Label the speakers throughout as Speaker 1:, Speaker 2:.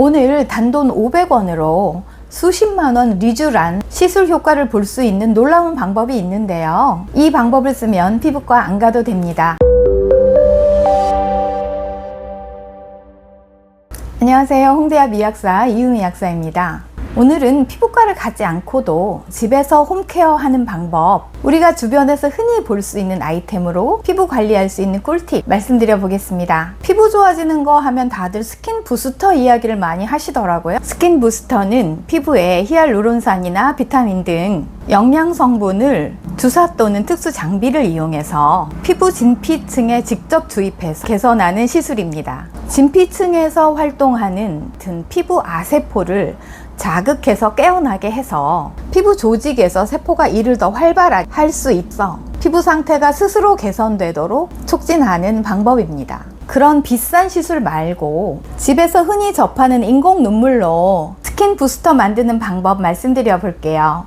Speaker 1: 오늘 단돈 500원으로 수십만원 리쥬란 시술 효과를 볼 수 있는 놀라운 방법이 있는데요. 이 방법을 쓰면 피부과 안 가도 됩니다. 안녕하세요. 홍대합 미약사 이유미 약사입니다. 오늘은 피부과를 가지 않고도 집에서 홈케어 하는 방법, 우리가 주변에서 흔히 볼 수 있는 아이템으로 피부 관리할 수 있는 꿀팁 말씀드려 보겠습니다. 피부 좋아지는 거 하면 다들 스킨 부스터 이야기를 많이 하시더라고요. 스킨 부스터는 피부에 히알루론산이나 비타민 등 영양 성분을 주사 또는 특수 장비를 이용해서 피부 진피층에 직접 주입해서 개선하는 시술입니다. 진피층에서 활동하는 피부 아세포를 자극해서 깨어나게 해서 피부 조직에서 세포가 일을 더 활발하게 할 수 있어 피부 상태가 스스로 개선되도록 촉진하는 방법입니다. 그런 비싼 시술 말고 집에서 흔히 접하는 인공 눈물로 스킨 부스터 만드는 방법 말씀드려 볼게요.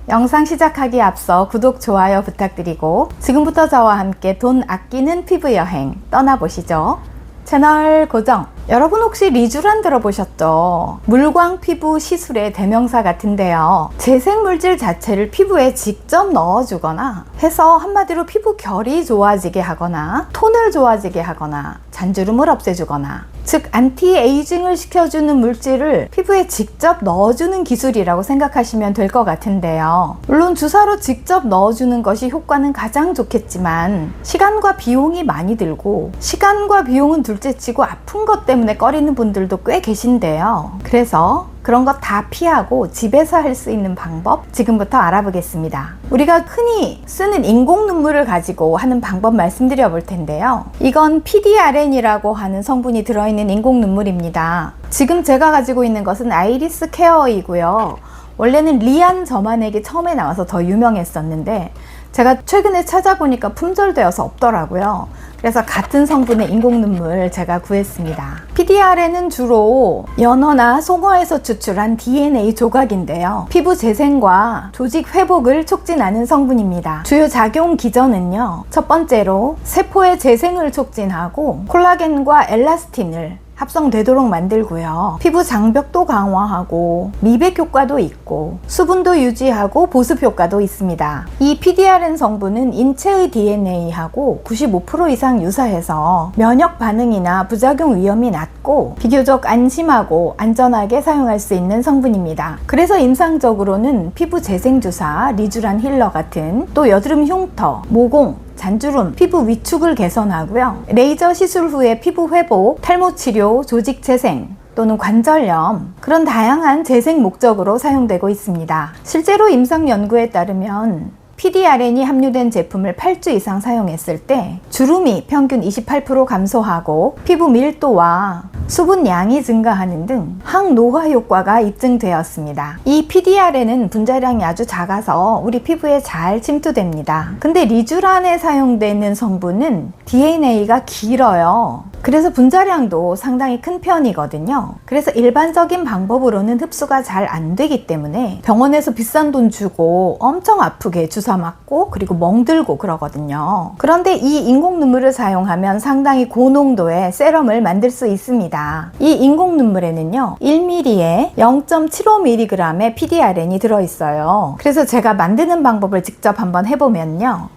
Speaker 1: 영상 시작하기에 앞서 구독, 좋아요 부탁드리고 지금부터 저와 함께 돈 아끼는 피부 여행 떠나보시죠. 채널 고정! 여러분 혹시 리쥬란 들어보셨죠? 물광 피부 시술의 대명사 같은데요. 재생 물질 자체를 피부에 직접 넣어주거나 해서 한마디로 피부 결이 좋아지게 하거나 톤을 좋아지게 하거나 잔주름을 없애주거나, 즉 안티에이징을 시켜주는 물질을 피부에 직접 넣어주는 기술이라고 생각하시면 될 것 같은데요. 물론 주사로 직접 넣어주는 것이 효과는 가장 좋겠지만 시간과 비용이 많이 들고, 시간과 비용은 둘째치고 아픈 것 때문에 꺼리는 분들도 꽤 계신데요. 그래서 그런 것 다 피하고 집에서 할 수 있는 방법 지금부터 알아보겠습니다. 우리가 흔히 쓰는 인공 눈물을 가지고 하는 방법 말씀드려 볼 텐데요. 이건 PDRN이라고 하는 성분이 들어있는 인공 눈물입니다. 지금 제가 가지고 있는 것은 아이리스 케어이고요. 원래는 리안 저만액이 처음에 나와서 더 유명했었는데 제가 최근에 찾아보니까 품절되어서 없더라고요. 그래서 같은 성분의 인공 눈물 제가 구했습니다. PDRN은 주로 연어나 송어에서 추출한 DNA 조각인데요. 피부 재생과 조직 회복을 촉진하는 성분입니다. 주요 작용 기전은요, 첫 번째로 세포의 재생을 촉진하고 콜라겐과 엘라스틴을 합성되도록 만들고요. 피부 장벽도 강화하고 미백 효과도 있고 수분도 유지하고 보습 효과도 있습니다. 이 PDRN 성분은 인체의 DNA하고 95% 이상 유사해서 면역 반응이나 부작용 위험이 낮고 비교적 안심하고 안전하게 사용할 수 있는 성분입니다. 그래서 임상적으로는 피부 재생주사, 리쥬란 힐러 같은, 또 여드름 흉터, 모공, 잔주름, 피부 위축을 개선하고요. 레이저 시술 후에 피부 회복, 탈모 치료, 조직 재생 또는 관절염, 그런 다양한 재생 목적으로 사용되고 있습니다. 실제로 임상 연구에 따르면 PDRN이 함유된 제품을 8주 이상 사용했을 때 주름이 평균 28% 감소하고 피부 밀도와 수분량이 증가하는 등 항노화 효과가 입증되었습니다. 이 PDRN은 분자량이 아주 작아서 우리 피부에 잘 침투됩니다. 근데 리쥬란에 사용되는 성분은 DNA가 길어요. 그래서 분자량도 상당히 큰 편이거든요. 그래서 일반적인 방법으로는 흡수가 잘 안 되기 때문에 병원에서 비싼 돈 주고 엄청 아프게 주사 맞고 그리고 멍들고 그러거든요. 그런데 이 인공 눈물을 사용하면 상당히 고농도의 세럼을 만들 수 있습니다. 이 인공 눈물에는요 1ml에 0.75mg의 PDRN이 들어있어요. 그래서 제가 만드는 방법을 직접 한번 해보면요,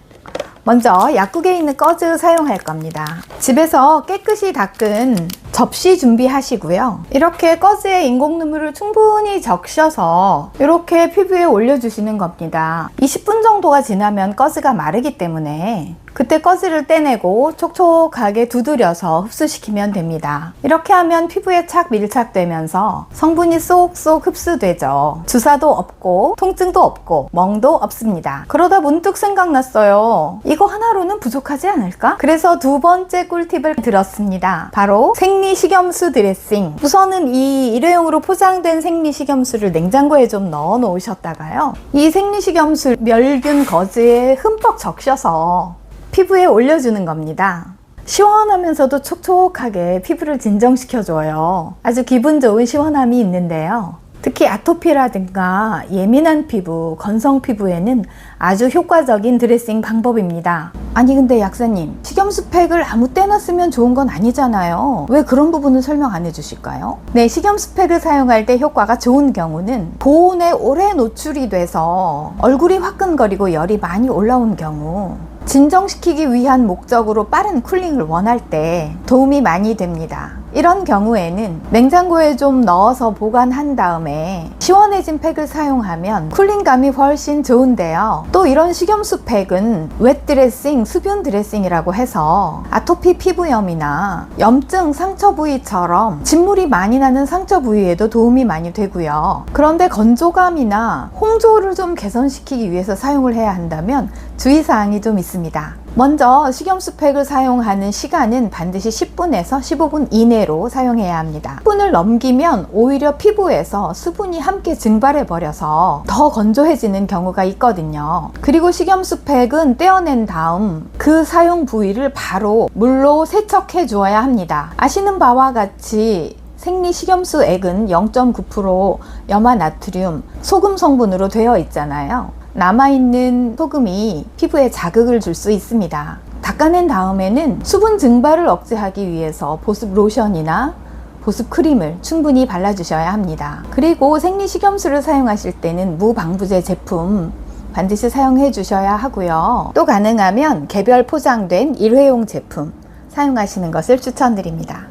Speaker 1: 먼저 약국에 있는 꺼즈 사용할 겁니다. 집에서 깨끗이 닦은 접시 준비하시고요. 이렇게 꺼즈에 인공 눈물을 충분히 적셔서 이렇게 피부에 올려주시는 겁니다. 20분 정도가 지나면 꺼즈가 마르기 때문에 그때 꺼즈를 떼내고 촉촉하게 두드려서 흡수시키면 됩니다. 이렇게 하면 피부에 착 밀착되면서 성분이 쏙쏙 흡수되죠. 주사도 없고 통증도 없고 멍도 없습니다. 그러다 문득 생각났어요. 이거 하나로는 부족하지 않을까? 그래서 두 번째 꿀팁을 들었습니다. 바로 생리식염수 드레싱. 우선은 이 일회용으로 포장된 생리식염수를 냉장고에 좀 넣어 놓으셨다가요, 이 생리식염수 멸균 거즈에 흠뻑 적셔서 피부에 올려주는 겁니다. 시원하면서도 촉촉하게 피부를 진정시켜줘요. 아주 기분 좋은 시원함이 있는데요. 특히 아토피라든가 예민한 피부, 건성 피부에는 아주 효과적인 드레싱 방법입니다. 아니 근데 약사님, 식염수팩을 아무 때나 쓰면 좋은 건 아니잖아요. 왜 그런 부분은 설명 안 해주실까요? 네, 식염수팩을 사용할 때 효과가 좋은 경우는 보온에 오래 노출이 돼서 얼굴이 화끈거리고 열이 많이 올라온 경우, 진정시키기 위한 목적으로 빠른 쿨링을 원할 때 도움이 많이 됩니다. 이런 경우에는 냉장고에 좀 넣어서 보관한 다음에 시원해진 팩을 사용하면 쿨링감이 훨씬 좋은데요. 또 이런 식염수팩은 웻 드레싱, 수분 드레싱이라고 해서 아토피 피부염이나 염증 상처 부위처럼 진물이 많이 나는 상처 부위에도 도움이 많이 되고요. 그런데 건조감이나 홍조를 좀 개선시키기 위해서 사용을 해야 한다면 주의사항이 좀 있습니다. 먼저 식염수팩을 사용하는 시간은 반드시 10분에서 15분 이내로 사용해야 합니다. 10분을 넘기면 오히려 피부에서 수분이 함께 증발해 버려서 더 건조해지는 경우가 있거든요. 그리고 식염수팩은 떼어낸 다음 그 사용 부위를 바로 물로 세척해 주어야 합니다. 아시는 바와 같이 생리 식염수액은 0.9% 염화나트륨, 소금 성분으로 되어 있잖아요. 남아있는 소금이 피부에 자극을 줄 수 있습니다. 닦아낸 다음에는 수분 증발을 억제하기 위해서 보습 로션이나 보습 크림을 충분히 발라주셔야 합니다. 그리고 생리 식염수를 사용하실 때는 무방부제 제품 반드시 사용해 주셔야 하고요. 또 가능하면 개별 포장된 일회용 제품 사용하시는 것을 추천드립니다.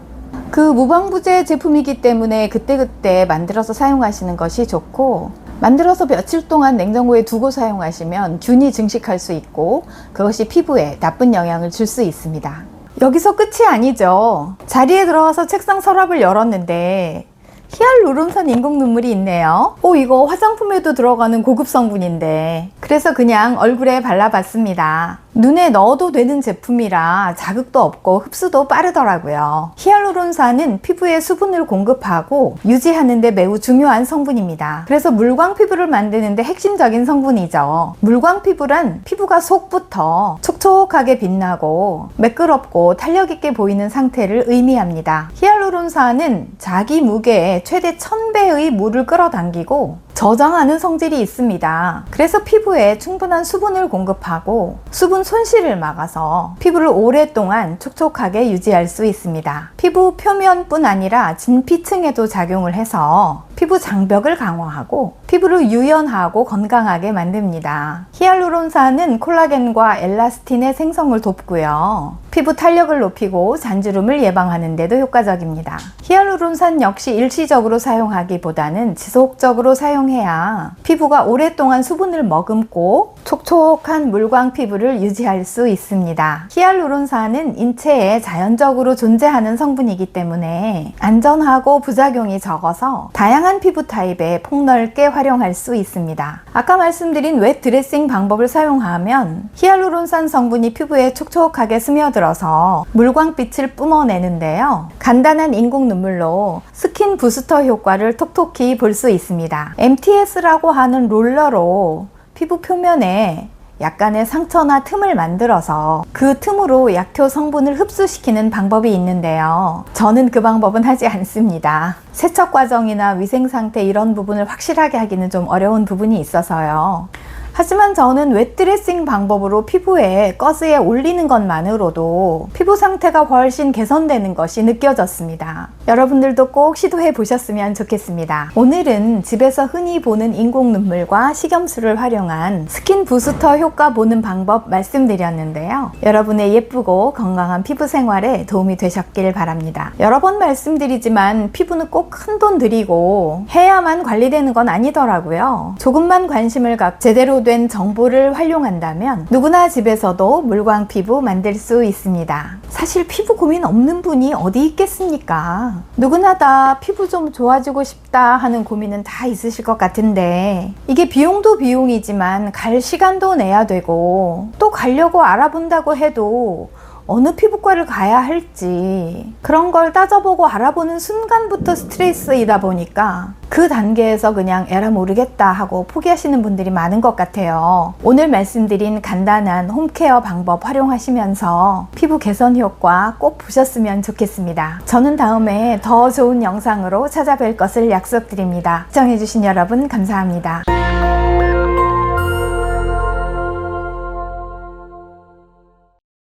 Speaker 1: 그 무방부제 제품이기 때문에 그때그때 만들어서 사용하시는 것이 좋고, 만들어서 며칠 동안 냉장고에 두고 사용하시면 균이 증식할 수 있고 그것이 피부에 나쁜 영향을 줄 수 있습니다. 여기서 끝이 아니죠. 자리에 들어와서 책상 서랍을 열었는데 히알루론산 인공 눈물이 있네요. 이거 화장품에도 들어가는 고급 성분인데, 그래서 그냥 얼굴에 발라봤습니다. 눈에 넣어도 되는 제품이라 자극도 없고 흡수도 빠르더라고요. 히알루론산은 피부에 수분을 공급하고 유지하는 데 매우 중요한 성분입니다. 그래서 물광 피부를 만드는 데 핵심적인 성분이죠. 물광 피부란 피부가 속부터 촉촉하게 빛나고 매끄럽고 탄력 있게 보이는 상태를 의미합니다. 히알루론산은 자기 무게에 최대 1000배의 물을 끌어당기고 저장하는 성질이 있습니다. 그래서 피부에 충분한 수분을 공급하고 수분 손실을 막아서 피부를 오랫동안 촉촉하게 유지할 수 있습니다. 피부 표면뿐 아니라 진피층에도 작용을 해서 피부 장벽을 강화하고 피부를 유연하고 건강하게 만듭니다. 히알루론산은 콜라겐과 엘라스틴의 생성을 돕고요. 피부 탄력을 높이고 잔주름을 예방하는 데도 효과적입니다. 히알루론산 역시 일시적으로 사용하기보다는 지속적으로 사용해야 피부가 오랫동안 수분을 머금고 촉촉한 물광 피부를 유지할 수 있습니다. 히알루론산은 인체에 자연적으로 존재하는 성분이기 때문에 안전하고 부작용이 적어서 다양한 피부 타입에 폭넓게 활용할 수 있습니다. 아까 말씀드린 웻 드레싱 방법을 사용하면 히알루론산 성분이 피부에 촉촉하게 스며들어서 물광빛을 뿜어내는데요. 간단한 인공 눈물로 스킨 부스터 효과를 톡톡히 볼 수 있습니다. MTS라고 하는 롤러로 피부 표면에 약간의 상처나 틈을 만들어서 그 틈으로 약효 성분을 흡수시키는 방법이 있는데요. 저는 그 방법은 하지 않습니다. 세척 과정이나 위생 상태 이런 부분을 확실하게 하기는 좀 어려운 부분이 있어서요. 하지만 저는 웻 드레싱 방법으로 피부에 가스에 올리는 것만으로도 피부 상태가 훨씬 개선되는 것이 느껴졌습니다. 여러분들도 꼭 시도해 보셨으면 좋겠습니다. 오늘은 집에서 흔히 보는 인공 눈물과 식염수를 활용한 스킨 부스터 효과 보는 방법 말씀드렸는데요. 여러분의 예쁘고 건강한 피부 생활에 도움이 되셨길 바랍니다. 여러 번 말씀드리지만 피부는 꼭 큰 돈 들이고 해야만 관리되는 건 아니더라고요. 조금만 관심을 갖고 제대로 된 정보를 활용한다면 누구나 집에서도 물광 피부 만들 수 있습니다. 사실 피부 고민 없는 분이 어디 있겠습니까? 누구나 다 피부 좀 좋아지고 싶다 하는 고민은 다 있으실 것 같은데, 이게 비용도 비용이지만 갈 시간도 내야 되고 또 가려고 알아본다고 해도 어느 피부과를 가야 할지 그런 걸 따져보고 알아보는 순간부터 스트레스이다 보니까 그 단계에서 그냥 에라 모르겠다 하고 포기하시는 분들이 많은 것 같아요. 오늘 말씀드린 간단한 홈케어 방법 활용하시면서 피부 개선 효과 꼭 보셨으면 좋겠습니다. 저는 다음에 더 좋은 영상으로 찾아뵐 것을 약속드립니다. 시청해주신 여러분 감사합니다.